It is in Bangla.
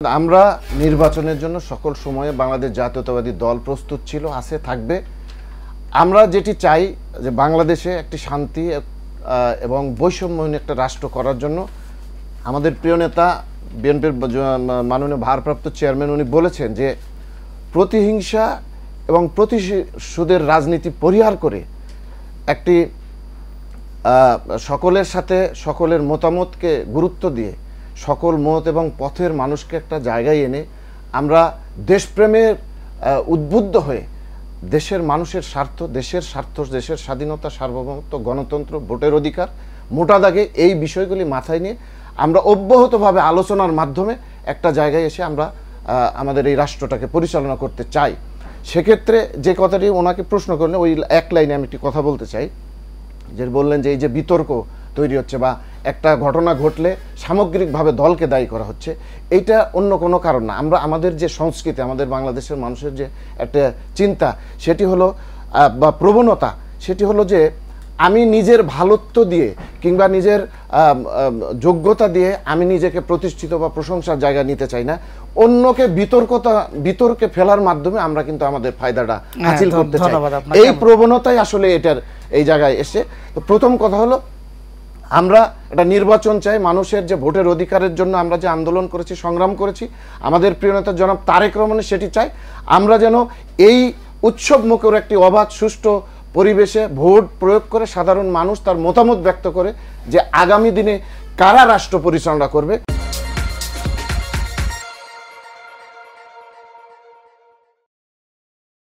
আমরা নির্বাচনের জন্য সকল সময়ে বাংলাদেশ জাতীয়তাবাদী দল প্রস্তুত ছিল, আছে, থাকবে। আমরা যেটি চাই যে বাংলাদেশে একটি শান্তি এবং বৈষম্যহীন একটা রাষ্ট্র করার জন্য আমাদের প্রিয় নেতা বিএনপির মাননীয় ভারপ্রাপ্ত চেয়ারম্যান উনি বলেছেন যে প্রতিহিংসা এবং প্রতিশোধের রাজনীতি পরিহার করে একটি সকলের সাথে সকলের মতামতকে গুরুত্ব দিয়ে সকল মত এবং পথের মানুষকে একটা জায়গায় এনে আমরা দেশপ্রেমের উদ্বুদ্ধ হয়ে দেশের মানুষের স্বার্থ, দেশের স্বাধীনতা, সার্বভৌমত্ব, গণতন্ত্র, ভোটের অধিকার, মোটা দাগে এই বিষয়গুলি মাথায় নিয়ে আমরা অব্যাহতভাবে আলোচনার মাধ্যমে একটা জায়গায় এসে আমরা আমাদের এই রাষ্ট্রটাকে পরিচালনা করতে চাই। সেক্ষেত্রে যে কথাটি ওনাকে প্রশ্ন করলেন ওই এক লাইনে আমি একটি কথা বলতে চাই, যে বললেন যে এই যে বিতর্ক তৈরি হচ্ছে বা একটা ঘটনা ঘটলে সামগ্রিকভাবে দলকে দায়ী করা হচ্ছে, এইটা অন্য কোনো কারণ না। আমরা আমাদের যে সংস্কৃতি, আমাদের বাংলাদেশের মানুষের যে একটা চিন্তা, সেটি হলো বা প্রবণতা, সেটি হলো যে আমি নিজের ভালোত্ব দিয়ে কিংবা নিজের যোগ্যতা দিয়ে আমি নিজেকে প্রতিষ্ঠিত বা প্রশংসার জায়গা নিতে চাই না, অন্যকে বিতর্কে ফেলার মাধ্যমে আমরা কিন্তু আমাদের ফায়দাটা হাসিল করতে চাই। এই প্রবণতাই আসলে এটার এই জায়গায় এসে। তো প্রথম কথা হলো আমরা একটা নির্বাচন চাই, মানুষের যে ভোটের অধিকারের জন্য আমরা যে আন্দোলন করেছি, সংগ্রাম করেছি, আমাদের প্রিয় নেতা জনাব তারেক রহমানের সেটি চাই। আমরা যেন এই উৎসব মুখর একটি অবাধ সুষ্ঠু পরিবেশে ভোট প্রয়োগ করে সাধারণ মানুষ তার মতামত ব্যক্ত করে যে আগামী দিনে কারা রাষ্ট্র পরিচালনা করবে।